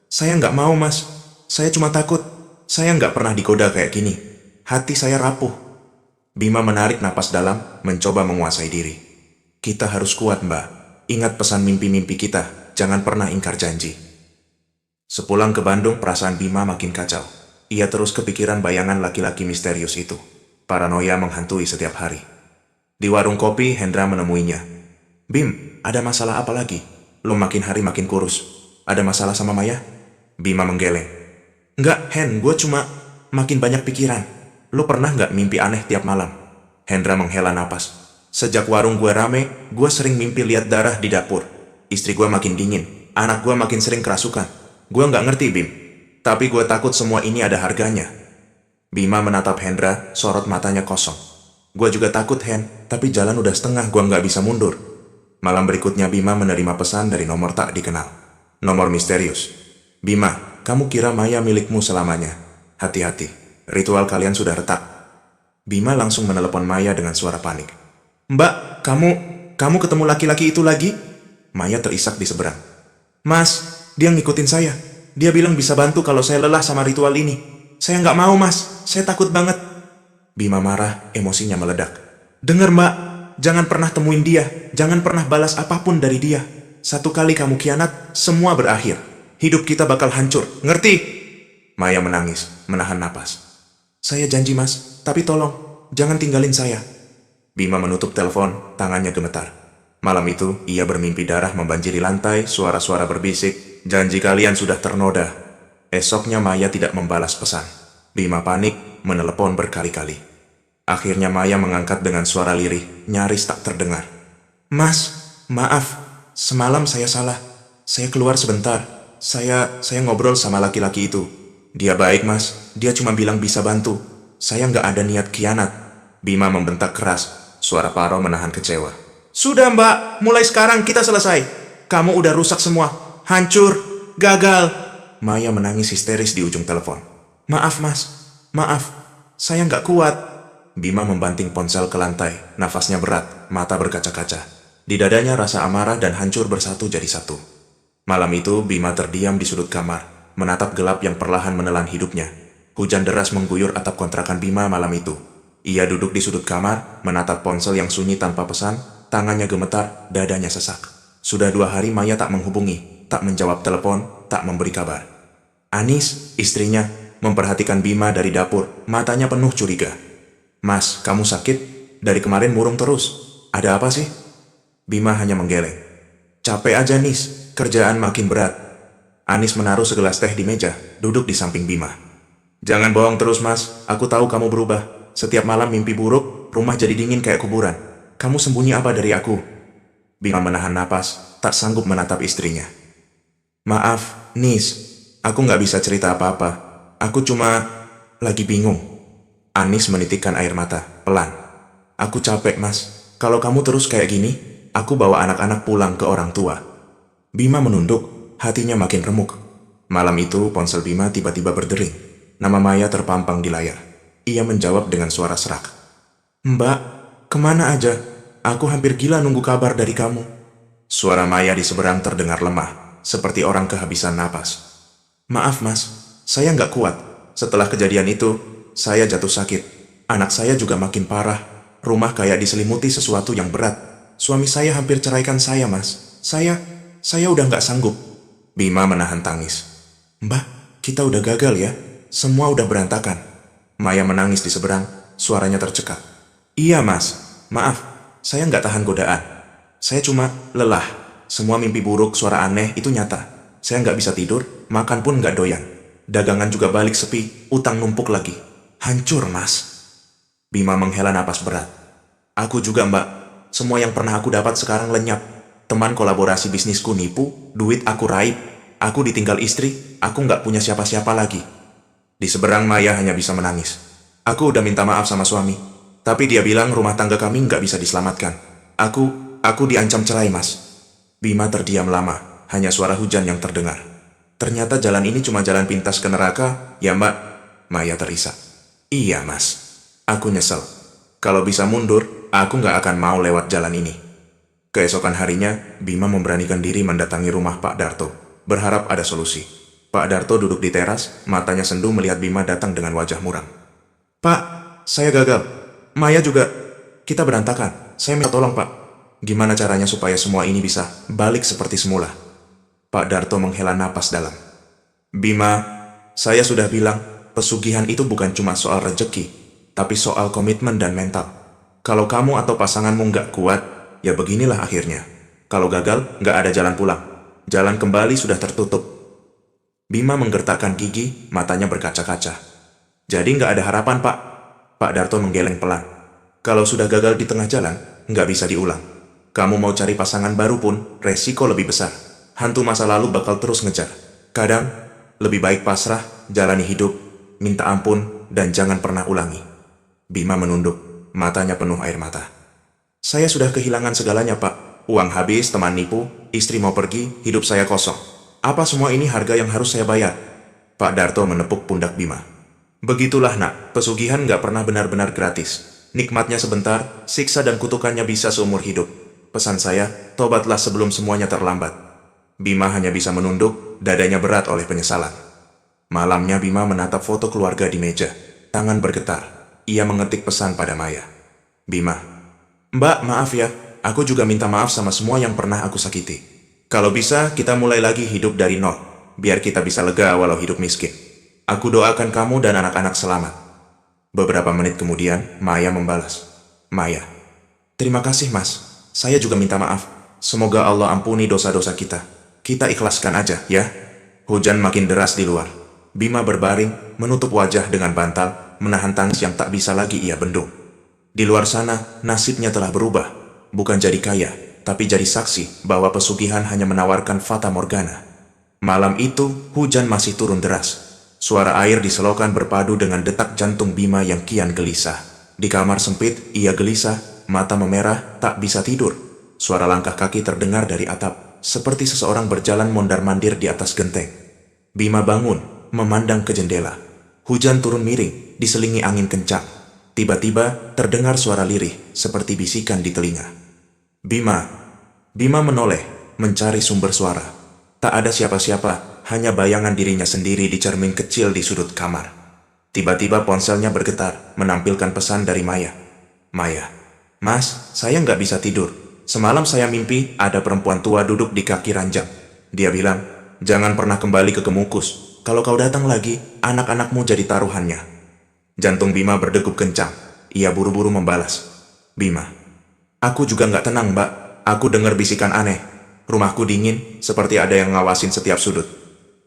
Saya nggak mau, Mas. Saya cuma takut. Saya nggak pernah digoda kayak gini. Hati saya rapuh. Bima menarik napas dalam, mencoba menguasai diri. Kita harus kuat, Mbak. Ingat pesan mimpi-mimpi kita, jangan pernah ingkar janji. Sepulang ke Bandung, perasaan Bima makin kacau. Ia terus kepikiran bayangan laki-laki misterius itu. Paranoia menghantui setiap hari. Di warung kopi, Hendra menemuinya. Bim, ada masalah apa lagi? Lo makin hari makin kurus. Ada masalah sama Maya? Bima menggeleng. Enggak, Hen, gue cuma makin banyak pikiran. Lo pernah nggak mimpi aneh tiap malam? Hendra menghela napas. Sejak warung gue rame, gue sering mimpi lihat darah di dapur. Istri gue makin dingin, anak gue makin sering kerasukan. Gue nggak ngerti, Bim. Tapi gue takut semua ini ada harganya. Bima menatap Hendra, sorot matanya kosong. Gue juga takut, Hen, tapi jalan udah setengah, gue nggak bisa mundur. Malam berikutnya Bima menerima pesan dari nomor tak dikenal. Nomor misterius. Bima, kamu kira Maya milikmu selamanya. Hati-hati, ritual kalian sudah retak. Bima langsung menelepon Maya dengan suara panik. Mbak, kamu ketemu laki-laki itu lagi? Maya terisak di seberang. Mas, dia ngikutin saya. Dia bilang bisa bantu kalau saya lelah sama ritual ini. Saya nggak mau, Mas. Saya takut banget. Bima marah, emosinya meledak. Dengar, Mbak, jangan pernah temuin dia. Jangan pernah balas apapun dari dia. Satu kali kamu khianat, semua berakhir. Hidup kita bakal hancur, ngerti? Maya menangis, menahan napas. Saya janji, Mas, tapi tolong, jangan tinggalin saya. Bima menutup telepon, tangannya gemetar. Malam itu, ia bermimpi darah membanjiri lantai, suara-suara berbisik, janji kalian sudah ternoda. Esoknya Maya tidak membalas pesan. Bima panik, menelepon berkali-kali. Akhirnya Maya mengangkat dengan suara lirih, nyaris tak terdengar. Mas, maaf, semalam saya salah. Saya keluar sebentar. Saya ngobrol sama laki-laki itu. Dia baik, Mas. Dia cuma bilang bisa bantu. Saya nggak ada niat khianat. Bima membentak keras. Suara Paro menahan kecewa. Sudah, Mbak. Mulai sekarang kita selesai. Kamu udah rusak semua. Hancur. Gagal. Maya menangis histeris di ujung telepon. Maaf, Mas. Maaf. Saya nggak kuat. Bima membanting ponsel ke lantai. Nafasnya berat. Mata berkaca-kaca. Di dadanya rasa amarah dan hancur bersatu jadi satu. Malam itu Bima terdiam di sudut kamar. Menatap gelap yang perlahan menelan hidupnya. Hujan deras mengguyur atap kontrakan Bima malam itu. Ia duduk di sudut kamar, menatap ponsel yang sunyi tanpa pesan, tangannya gemetar, dadanya sesak. Sudah 2 hari Maya tak menghubungi, tak menjawab telepon, tak memberi kabar. Anis, istrinya, memperhatikan Bima dari dapur, matanya penuh curiga. Mas, kamu sakit? Dari kemarin murung terus. Ada apa sih? Bima hanya menggeleng. Capek aja, Nis, kerjaan makin berat. Anis menaruh segelas teh di meja, duduk di samping Bima. Jangan bohong terus, Mas. Aku tahu kamu berubah. Setiap malam mimpi buruk, rumah jadi dingin kayak kuburan. Kamu sembunyi apa dari aku? Bima menahan napas, tak sanggup menatap istrinya. Maaf, Nis. Aku nggak bisa cerita apa-apa. Aku cuma lagi bingung. Anis menitikkan air mata, pelan. Aku capek, Mas. Kalau kamu terus kayak gini, aku bawa anak-anak pulang ke orang tua. Bima menunduk, hatinya makin remuk. Malam itu, ponsel Bima tiba-tiba berdering. Nama Maya terpampang di layar. Ia menjawab dengan suara serak. Mbak, kemana aja? Aku hampir gila nunggu kabar dari kamu. Suara Maya di seberang terdengar lemah, seperti orang kehabisan napas. Maaf, Mas. Saya nggak kuat. Setelah kejadian itu, saya jatuh sakit. Anak saya juga makin parah. Rumah kayak diselimuti sesuatu yang berat. Suami saya hampir ceraikan saya, Mas. Saya udah nggak sanggup. Bima menahan tangis. Mbak, kita udah gagal ya. Semua udah berantakan. Maya menangis di seberang, suaranya tercekat. Iya, Mas. Maaf, saya nggak tahan godaan. Saya cuma lelah. Semua mimpi buruk, suara aneh itu nyata. Saya nggak bisa tidur, makan pun nggak doyan. Dagangan juga balik sepi, utang numpuk lagi. Hancur, Mas. Bima menghela napas berat. Aku juga, Mbak. Semua yang pernah aku dapat sekarang lenyap. Teman kolaborasi bisnisku nipu, duit aku raib. Aku ditinggal istri, aku nggak punya siapa-siapa lagi. Di seberang Maya hanya bisa menangis. Aku udah minta maaf sama suami. Tapi dia bilang rumah tangga kami nggak bisa diselamatkan. Aku diancam cerai, Mas. Bima terdiam lama, hanya suara hujan yang terdengar. Ternyata jalan ini cuma jalan pintas ke neraka, ya Mbak? Maya terisak. Iya, Mas. Aku nyesel. Kalau bisa mundur, aku nggak akan mau lewat jalan ini. Keesokan harinya, Bima memberanikan diri mendatangi rumah Pak Darto, berharap ada solusi. Pak Darto duduk di teras, matanya sendu melihat Bima datang dengan wajah muram. Pak, saya gagal. Maya juga. Kita berantakan. Saya minta tolong, Pak. Gimana caranya supaya semua ini bisa balik seperti semula? Pak Darto menghela napas dalam. Bima, saya sudah bilang, pesugihan itu bukan cuma soal rejeki, tapi soal komitmen dan mental. Kalau kamu atau pasanganmu nggak kuat, ya beginilah akhirnya. Kalau gagal, nggak ada jalan pulang. Jalan kembali sudah tertutup. Bima menggertakkan gigi, matanya berkaca-kaca. Jadi nggak ada harapan, Pak. Pak Darto menggeleng pelan. Kalau sudah gagal di tengah jalan, nggak bisa diulang. Kamu mau cari pasangan baru pun, resiko lebih besar. Hantu masa lalu bakal terus ngejar. Kadang, lebih baik pasrah, jalani hidup, minta ampun, dan jangan pernah ulangi. Bima menunduk, matanya penuh air mata. Saya sudah kehilangan segalanya, Pak. Uang habis, teman nipu, istri mau pergi, hidup saya kosong. Apa semua ini harga yang harus saya bayar? Pak Darto menepuk pundak Bima. Begitulah nak, pesugihan nggak pernah benar-benar gratis. Nikmatnya sebentar, siksa dan kutukannya bisa seumur hidup. Pesan saya, tobatlah sebelum semuanya terlambat. Bima hanya bisa menunduk, dadanya berat oleh penyesalan. Malamnya Bima menatap foto keluarga di meja. Tangan bergetar. Ia mengetik pesan pada Maya. Bima, Mbak, maaf ya. Aku juga minta maaf sama semua yang pernah aku sakiti. Kalau bisa, kita mulai lagi hidup dari nol. Biar kita bisa lega walau hidup miskin. Aku doakan kamu dan anak-anak selamat. Beberapa menit kemudian, Maya membalas. Maya, terima kasih mas. Saya juga minta maaf. Semoga Allah ampuni dosa-dosa kita. Kita ikhlaskan aja, ya. Hujan makin deras di luar. Bima berbaring, menutup wajah dengan bantal, menahan tangis yang tak bisa lagi ia bendung. Di luar sana, nasibnya telah berubah. Bukan jadi kaya, tapi jadi saksi bahwa pesugihan hanya menawarkan fata morgana. Malam itu, hujan masih turun deras. Suara air di selokan berpadu dengan detak jantung Bima yang kian gelisah. Di kamar sempit, ia gelisah, mata memerah, tak bisa tidur. Suara langkah kaki terdengar dari atap, seperti seseorang berjalan mondar-mandir di atas genteng. Bima bangun, memandang ke jendela. Hujan turun miring, diselingi angin kencang. Tiba-tiba terdengar suara lirih, seperti bisikan di telinga. Bima. Bima menoleh, mencari sumber suara. Tak ada siapa-siapa. Hanya bayangan dirinya sendiri di cermin kecil di sudut kamar. Tiba-tiba ponselnya bergetar, menampilkan pesan dari Maya. Maya, Mas, saya nggak bisa tidur. Semalam saya mimpi ada perempuan tua duduk di kaki ranjang. Dia bilang, jangan pernah kembali ke Kemukus. Kalau kau datang lagi, anak-anakmu jadi taruhannya. Jantung Bima berdegup kencang. Ia buru-buru membalas. Bima, aku juga nggak tenang, Mbak. Aku dengar bisikan aneh. Rumahku dingin, seperti ada yang ngawasin setiap sudut.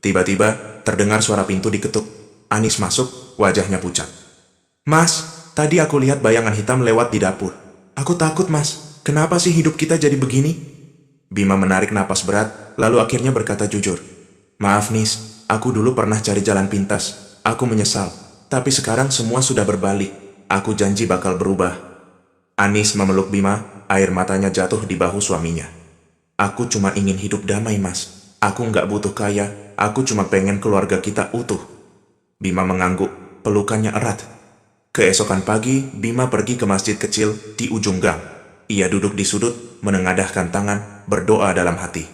Tiba-tiba, terdengar suara pintu diketuk. Anis masuk, wajahnya pucat. Mas, tadi aku lihat bayangan hitam lewat di dapur. Aku takut, Mas. Kenapa sih hidup kita jadi begini? Bima menarik napas berat, lalu akhirnya berkata jujur. Maaf, Nis. Aku dulu pernah cari jalan pintas. Aku menyesal. Tapi sekarang semua sudah berbalik. Aku janji bakal berubah. Anis memeluk Bima, air matanya jatuh di bahu suaminya. Aku cuma ingin hidup damai, Mas. Aku nggak butuh kaya. Aku cuma pengen keluarga kita utuh. Bima mengangguk, pelukannya erat. Keesokan pagi, Bima pergi ke masjid kecil di ujung gang. Ia duduk di sudut, menengadahkan tangan, berdoa dalam hati.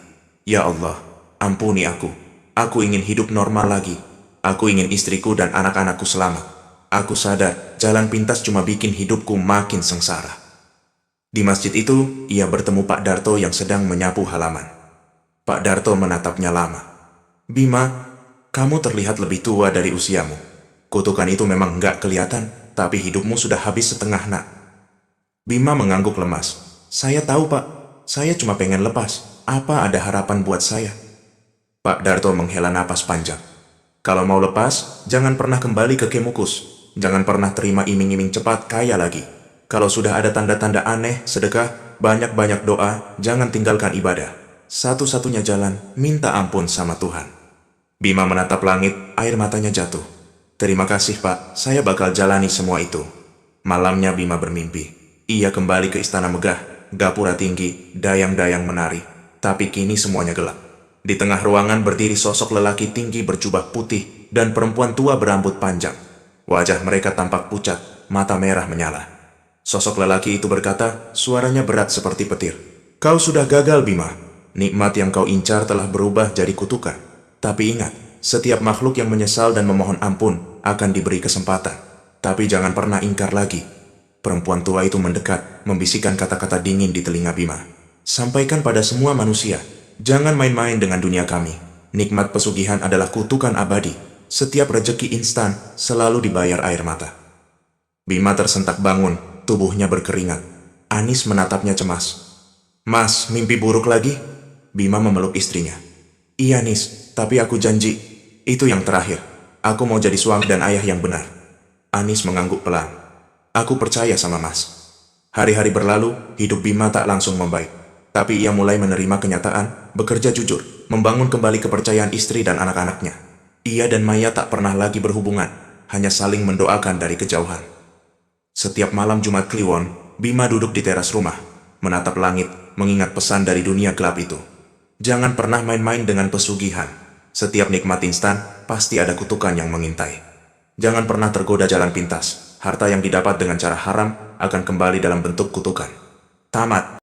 Ya Allah, ampuni aku. Aku ingin hidup normal lagi. Aku ingin istriku dan anak-anakku selamat. Aku sadar, jalan pintas cuma bikin hidupku makin sengsara. Di masjid itu, ia bertemu Pak Darto yang sedang menyapu halaman. Pak Darto menatapnya lama. Bima, kamu terlihat lebih tua dari usiamu. Kutukan itu memang nggak kelihatan, tapi hidupmu sudah habis setengah nak. Bima mengangguk lemas. Saya tahu, Pak. Saya cuma pengen lepas. Apa ada harapan buat saya? Pak Darto menghela napas panjang. Kalau mau lepas, jangan pernah kembali ke Kemukus. Jangan pernah terima iming-iming cepat kaya lagi. Kalau sudah ada tanda-tanda aneh, sedekah, banyak-banyak doa, jangan tinggalkan ibadah. Satu-satunya jalan, minta ampun sama Tuhan. Bima menatap langit, air matanya jatuh. Terima kasih, Pak. Saya bakal jalani semua itu. Malamnya Bima bermimpi. Ia kembali ke istana megah, gapura tinggi, dayang-dayang menari. Tapi kini semuanya gelap. Di tengah ruangan berdiri sosok lelaki tinggi berjubah putih dan perempuan tua berambut panjang. Wajah mereka tampak pucat, mata merah menyala. Sosok lelaki itu berkata, suaranya berat seperti petir. Kau sudah gagal, Bima. Nikmat yang kau incar telah berubah jadi kutukan. Tapi ingat, setiap makhluk yang menyesal dan memohon ampun akan diberi kesempatan. Tapi jangan pernah ingkar lagi. Perempuan tua itu mendekat, membisikkan kata-kata dingin di telinga Bima. Sampaikan pada semua manusia, jangan main-main dengan dunia kami. Nikmat pesugihan adalah kutukan abadi. Setiap rejeki instan selalu dibayar air mata. Bima tersentak bangun, tubuhnya berkeringat. Anis menatapnya cemas. Mas, mimpi buruk lagi? Bima memeluk istrinya. Iya Nis, tapi aku janji, itu yang terakhir. Aku mau jadi suami dan ayah yang benar. Anis mengangguk pelan. Aku percaya sama Mas. Hari-hari berlalu, hidup Bima tak langsung membaik. Tapi ia mulai menerima kenyataan, bekerja jujur, membangun kembali kepercayaan istri dan anak-anaknya. Ia dan Maya tak pernah lagi berhubungan, hanya saling mendoakan dari kejauhan. Setiap malam Jumat Kliwon, Bima duduk di teras rumah, menatap langit, mengingat pesan dari dunia gelap itu. Jangan pernah main-main dengan pesugihan. Setiap nikmat instan, pasti ada kutukan yang mengintai. Jangan pernah tergoda jalan pintas. Harta yang didapat dengan cara haram akan kembali dalam bentuk kutukan. Tamat.